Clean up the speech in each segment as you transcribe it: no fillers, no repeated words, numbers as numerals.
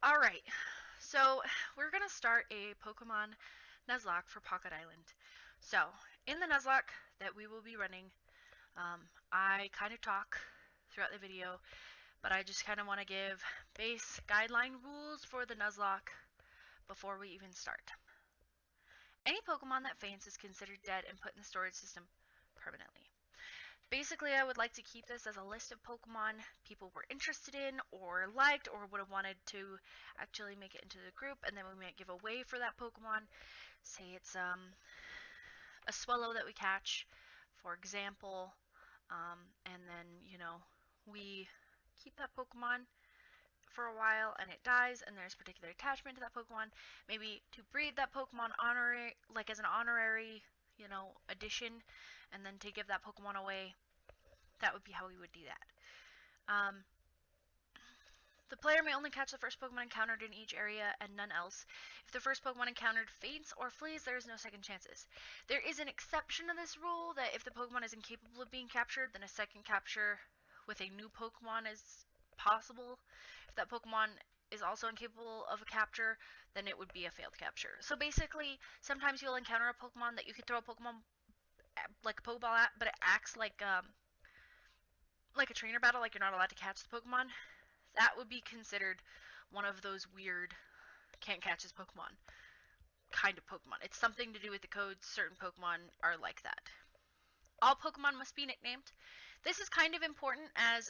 Alright, so we're going to start a Pokemon Nuzlocke for Pocket Island. So, in the Nuzlocke that we will be running, I kind of talk throughout the video, but I just kind of want to give base guideline rules for the Nuzlocke before we even start. Any Pokemon that faints is considered dead and put in the storage system permanently. Basically, I would like to keep this as a list of Pokemon people were interested in or liked or would have wanted to actually make it into the group, and then we might give away for that Pokemon. Say it's a Swellow that we catch, for example, and then, we keep that Pokemon for a while and it dies and there's particular attachment to that Pokemon. Maybe to breed that Pokemon as an honorary, addition, and then to give that Pokemon away. That would be how we would do that. The player may only catch the first Pokemon encountered in each area and none else. If the first Pokemon encountered faints or flees, there is no second chances. There is an exception to this rule that if the Pokemon is incapable of being captured, then a second capture with a new Pokemon is possible. If that Pokemon is also incapable of a capture, then it would be a failed capture. So basically, sometimes you'll encounter a Pokemon that you could throw a Pokemon like a Pokeball at, but it acts like a trainer battle, like you're not allowed to catch the Pokemon. That would be considered one of those weird can't catch this Pokemon kind of Pokemon. It's something to do with the codes. Certain Pokemon are like that. All Pokemon must be nicknamed. This is kind of important as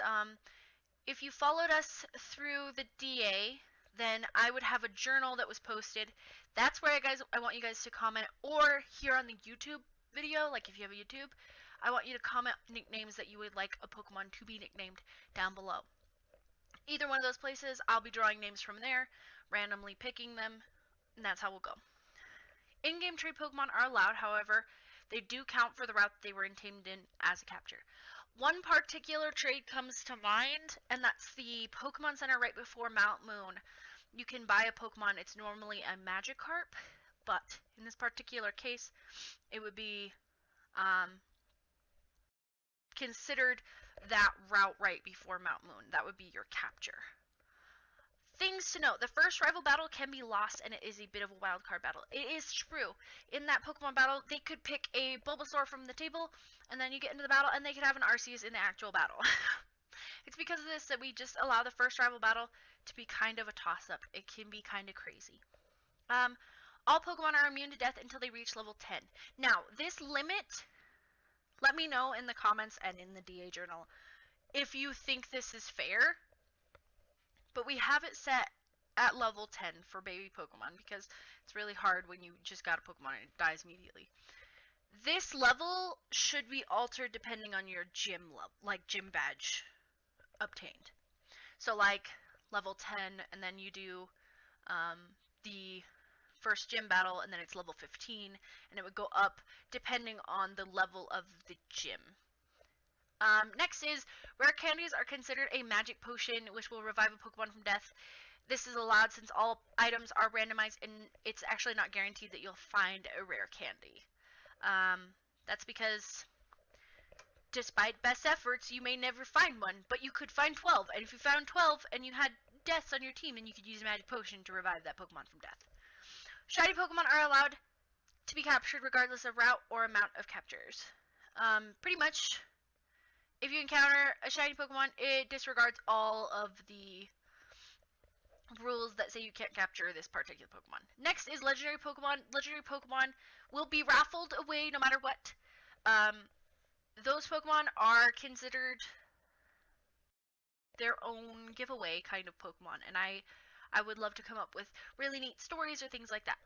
if you followed us through the DA, then I would have a journal that was posted. That's where I want you guys to comment, or here on the YouTube video, like if you have a YouTube, I want you to comment nicknames that you would like a Pokemon to be nicknamed down below. Either one of those places, I'll be drawing names from there, randomly picking them, and that's how we'll go. In-game trade Pokemon are allowed, however, they do count for the route they were tamed in as a capture. One particular trade comes to mind, and that's the Pokemon Center right before Mount Moon. You can buy a Pokemon, it's normally a Magikarp, but in this particular case, it would be considered that route right before Mount Moon. That would be your capture. Things to note. The first rival battle can be lost, and it is a bit of a wild card battle. It is true. In that Pokemon battle, they could pick a Bulbasaur from the table, and then you get into the battle, and they could have an Arceus in the actual battle. It's because of this that we just allow the first rival battle to be kind of a toss-up. It can be kind of crazy. All Pokemon are immune to death until they reach level 10. Now, this limit, let me know in the comments and in the DA journal if you think this is fair. But we have it set at level 10 for baby Pokemon because it's really hard when you just got a Pokemon and it dies immediately. This level should be altered depending on your gym level, like gym badge obtained. So like level 10, and then you do the first gym battle, and then it's level 15, and it would go up depending on the level of the gym. Next is, rare candies are considered a magic potion which will revive a Pokemon from death. This is allowed since all items are randomized, and it's actually not guaranteed that you'll find a rare candy. That's because despite best efforts, you may never find one, but you could find 12. And if you found 12 and you had deaths on your team, then you could use a magic potion to revive that Pokemon from death. Shiny Pokemon are allowed to be captured regardless of route or amount of captures. Pretty much, if you encounter a shiny Pokemon, it disregards all of the rules that say you can't capture this particular Pokemon. Next is legendary Pokemon. Legendary Pokemon will be raffled away no matter what. Those Pokemon are considered their own giveaway kind of Pokemon, and I would love to come up with really neat stories or things like that.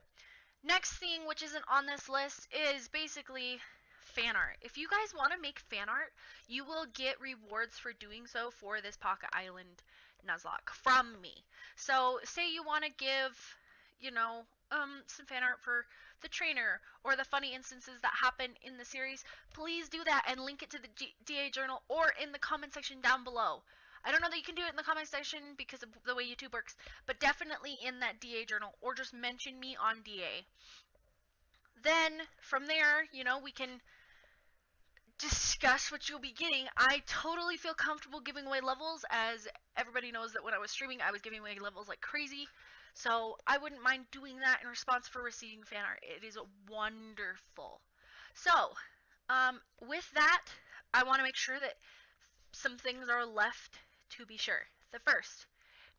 Next thing, which isn't on this list, is basically fan art. If you guys want to make fan art, you will get rewards for doing so for this Pocket Island Nuzlocke from me. So say you want to give, some fan art for the trainer or the funny instances that happen in the series, please do that and link it to the DA journal or in the comment section down below. I don't know that you can do it in the comment section because of the way YouTube works, but definitely in that DA journal, or just mention me on DA. Then, from there, we can discuss what you'll be getting. I totally feel comfortable giving away levels, as everybody knows that when I was streaming, I was giving away levels like crazy. So I wouldn't mind doing that in response for receiving fan art. It is wonderful. So, with that, I want to make sure that some things are left to be sure. The first,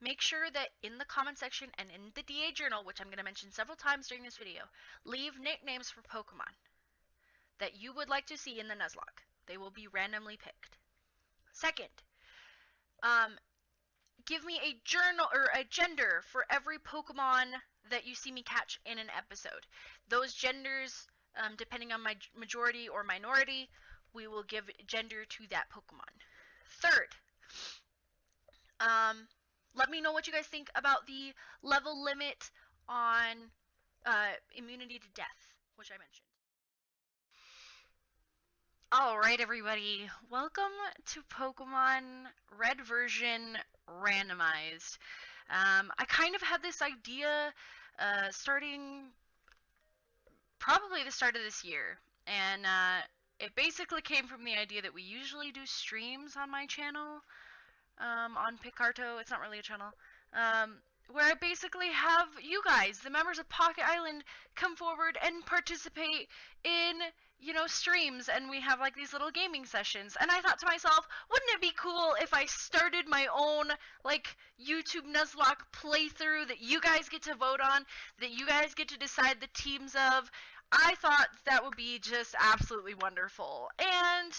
make sure that in the comment section and in the DA journal, which I'm going to mention several times during this video, leave nicknames for Pokemon that you would like to see in the Nuzlocke. They will be randomly picked. Second, give me a journal or a gender for every Pokemon that you see me catch in an episode. Those genders, depending on my majority or minority, we will give gender to that Pokemon. Third, let me know what you guys think about the level limit on immunity to death, which I mentioned. Alright, everybody, welcome to Pokemon Red version Randomized. I kind of had this idea starting probably the start of this year, and it basically came from the idea that we usually do streams on my channel, on Picarto. It's not really a channel, where I basically have you guys, the members of Pocket Island, come forward and participate in, you know, streams, and we have like these little gaming sessions. And I thought to myself, wouldn't it be cool if I started my own like YouTube Nuzlocke playthrough that you guys get to vote on, that you guys get to decide the teams of? I thought that would be just absolutely wonderful. And,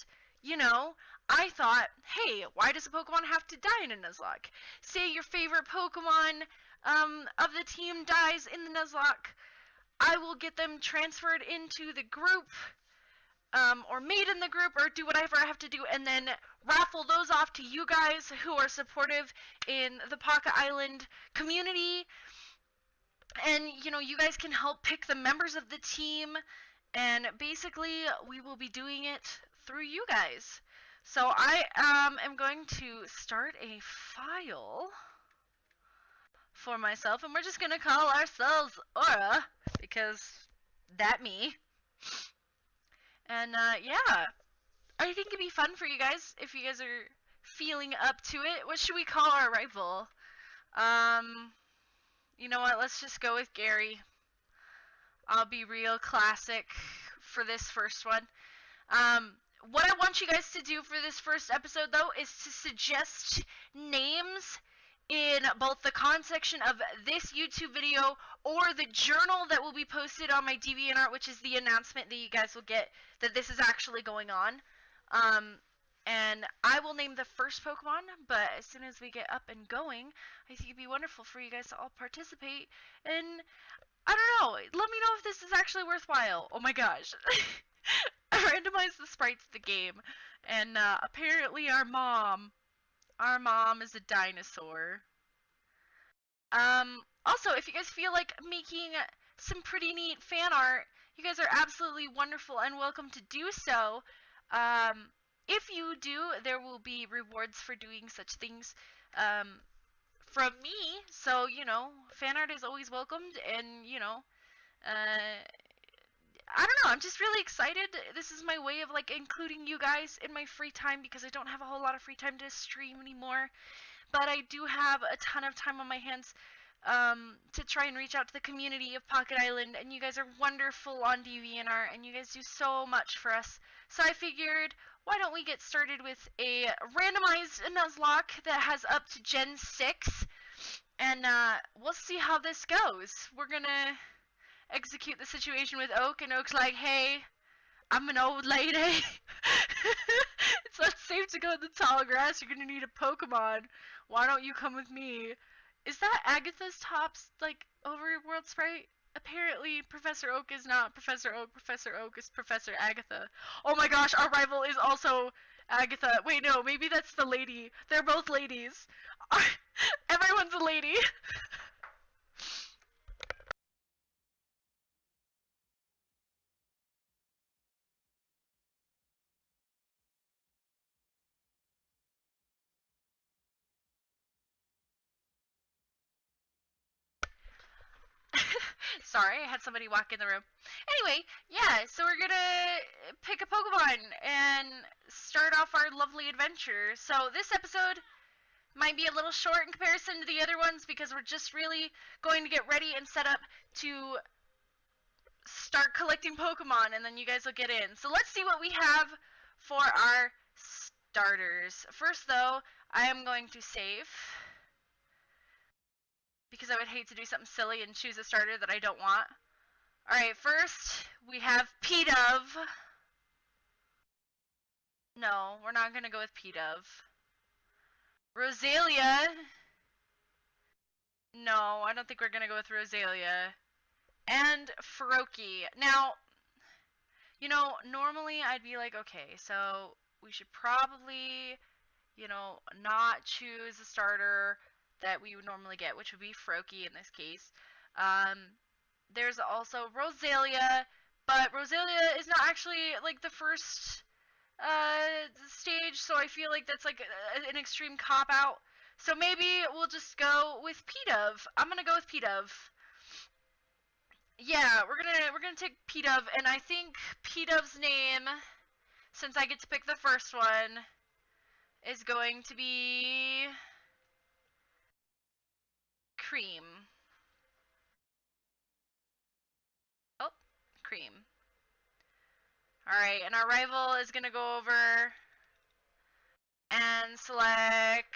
you know, I thought, hey, why does a Pokemon have to die in a Nuzlocke? Say your favorite Pokemon of the team dies in the Nuzlocke, I will get them transferred into the group, or made in the group, or do whatever I have to do, and then raffle those off to you guys who are supportive in the Pocket Island community. And, you know, you guys can help pick the members of the team, and basically we will be doing it through you guys. So I am going to start a file for myself, and we're just going to call ourselves Aura, because that me. And yeah, I think it'd be fun for you guys if you guys are feeling up to it. What should we call our rival? You know what, let's just go with Gary. I'll be real classic for this first one. What I want you guys to do for this first episode, though, is to suggest names in both the comment section of this YouTube video or the journal that will be posted on my Deviantart, which is the announcement that you guys will get that this is actually going on. And I will name the first Pokemon, but as soon as we get up and going, I think it'd be wonderful for you guys to all participate. And I don't know, let me know if this is actually worthwhile. Oh my gosh. I randomized the sprites of the game, and apparently our mom is a dinosaur. Also, if you guys feel like making some pretty neat fan art, you guys are absolutely wonderful and welcome to do so. If you do, there will be rewards for doing such things from me. So, you know, fan art is always welcomed, and, you know, I don't know, I'm just really excited. This is my way of like including you guys in my free time, because I don't have a whole lot of free time to stream anymore. But I do have a ton of time on my hands to try and reach out to the community of Pocket Island, and you guys are wonderful on DeviantArt, and you guys do so much for us. So I figured, why don't we get started with a randomized Nuzlocke that has up to Gen 6, and we'll see how this goes. We're gonna execute the situation with Oak, and Oak's like, hey, I'm an old lady. It's not safe to go in the tall grass. You're gonna need a Pokemon. Why don't you come with me? Is that Agatha's Top's, like, overworld sprite? Apparently, Professor Oak is not Professor Oak. Professor Oak is Professor Agatha. Oh my gosh, our rival is also Agatha. Wait, no, maybe that's the lady. They're both ladies. Everyone's a lady. Sorry, I had somebody walk in the room. Anyway, yeah, so we're gonna pick a Pokemon and start off our lovely adventure. So this episode might be a little short in comparison to the other ones because we're just really going to get ready and set up to start collecting Pokemon, and then you guys will get in. So let's see what we have for our starters. First, though, I am going to save because I would hate to do something silly and choose a starter that I don't want. Alright, first, we have P-Dove. No, we're not going to go with P-Dove. Rosalia. No, I don't think we're going to go with Rosalia. And Froakie. Now, you know, normally I'd be like, okay, so we should probably, you know, not choose a starter that we would normally get, which would be Froakie in this case. There's also Rosalia, but Rosalia is not actually like the first stage, so I feel like that's like an extreme cop out. So maybe we'll just go with P-Dove. I'm gonna go with P-Dove. Yeah, we're gonna take P-Dove, and I think P-Dove's name, since I get to pick the first one, is going to be Cream. Oh, Cream. Alright, and our rival is gonna go over and select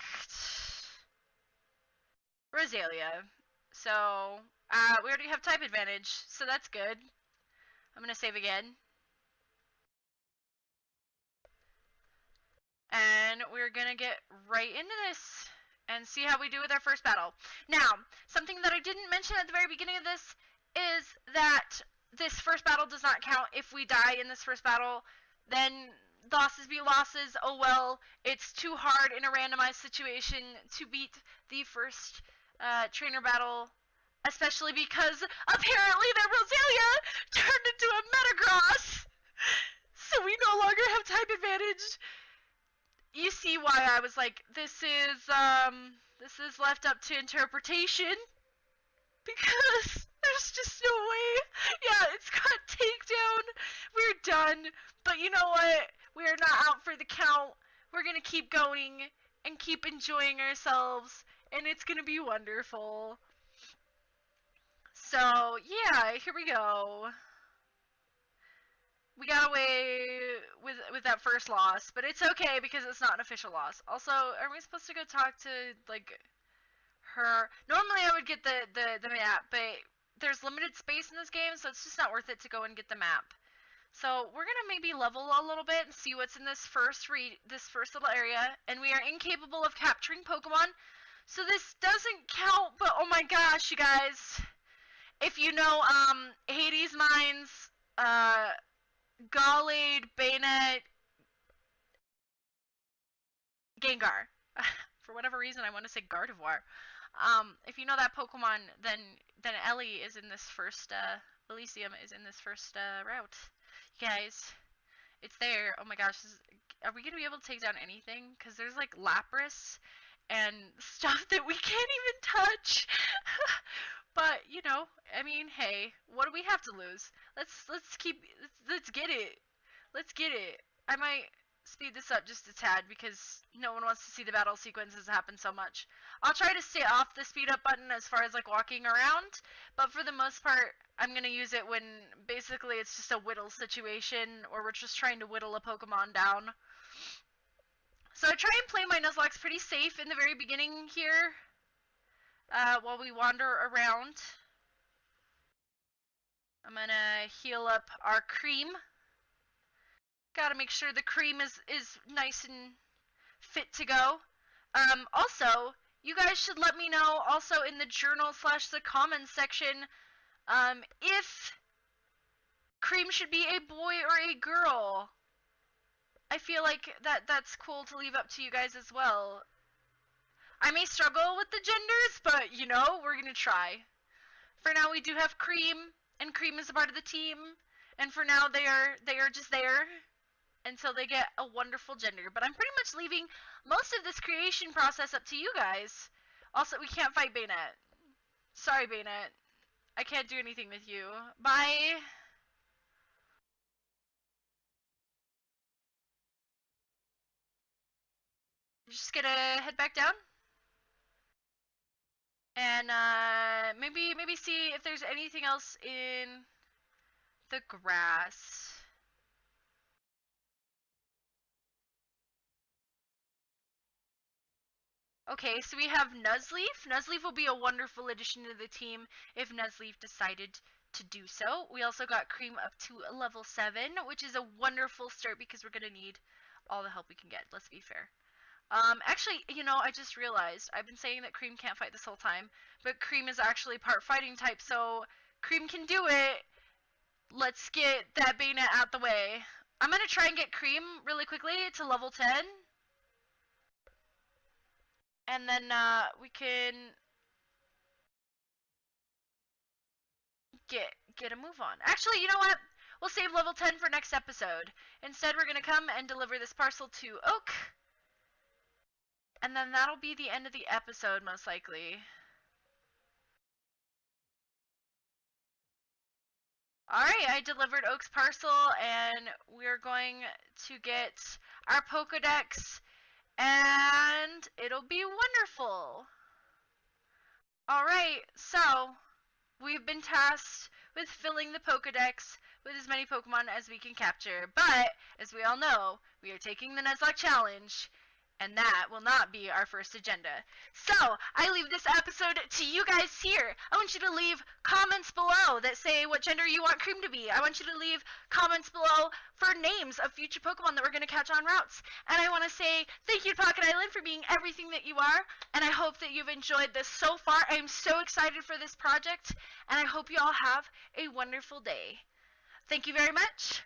Rosalia. So, we already have type advantage, so that's good. I'm gonna save again. And we're gonna get right into this and see how we do with our first battle. Now, something that I didn't mention at the very beginning of this is that this first battle does not count. If we die in this first battle, then losses be losses. Oh well, it's too hard in a randomized situation to beat the first trainer battle, especially because apparently the Rosalia turned into a Metagross, so we no longer have type advantage. You see why I was like, this is left up to interpretation, because there's just no way. Yeah, it's got takedown. We're done. But you know what? We are not out for the count. We're gonna keep going and keep enjoying ourselves, and it's gonna be wonderful. So yeah, here we go. We got away with that first loss, but it's okay because it's not an official loss. Also, are we supposed to go talk to like her? Normally I would get the map, but there's limited space in this game, so it's just not worth it to go and get the map. So we're gonna maybe level a little bit and see what's in this first little area, and we are incapable of capturing Pokemon, so this doesn't count. But oh my gosh, you guys, if you know Hades Mines, Gallade, Bayonet, Gengar. For whatever reason, I want to say Gardevoir. If you know that Pokemon, then Ellie is in this first, Elysium is in this first route. You guys, it's there. Oh my gosh, are we going to be able to take down anything? Because there's like Lapras and stuff that we can't even touch. But, you know, I mean, hey, what do we have to lose? Let's get it. Let's get it. I might speed this up just a tad because no one wants to see the battle sequences happen so much. I'll try to stay off the speed up button as far as like walking around, but for the most part, I'm going to use it when basically it's just a whittle situation or we're just trying to whittle a Pokemon down. So I try and play my Nuzlocke pretty safe in the very beginning here. While we wander around. I'm gonna heal up our Cream. Gotta make sure the Cream is nice and fit to go. Also, you guys should let me know also in the journal / the comments section if Cream should be a boy or a girl. I feel like that's cool to leave up to you guys as well. I may struggle with the genders, but, you know, we're going to try. For now, we do have Cream, and Cream is a part of the team. And for now, they are just there until they get a wonderful gender. But I'm pretty much leaving most of this creation process up to you guys. Also, we can't fight Bayonet. Sorry, Bayonet. I can't do anything with you. Bye. Just gonna head back down and maybe see if there's anything else in the grass. Okay, so we have Nuzleaf. Nuzleaf will be a wonderful addition to the team if Nuzleaf decided to do so. We also got Cream up to level 7, which is a wonderful start because we're going to need all the help we can get, let's be fair. Actually, I just realized I've been saying that Cream can't fight this whole time, but Cream is actually part fighting type, so Cream can do it. Let's get that Bayonet out the way. I'm going to try and get Cream really quickly to level 10. And then we can get a move on. Actually, you know what? We'll save level 10 for next episode. Instead, we're going to come and deliver this parcel to Oak. And then that'll be the end of the episode, most likely. Alright, I delivered Oak's parcel, and we're going to get our Pokedex, and it'll be wonderful. Alright, so we've been tasked with filling the Pokedex with as many Pokemon as we can capture. But, as we all know, we are taking the Nuzlocke Challenge, and that will not be our first agenda. So, I leave this episode to you guys here. I want you to leave comments below that say what gender you want Cream to be. I want you to leave comments below for names of future Pokemon that we're going to catch on routes. And I want to say thank you to Pocket Island for being everything that you are, and I hope that you've enjoyed this so far. I am so excited for this project, and I hope you all have a wonderful day. Thank you very much.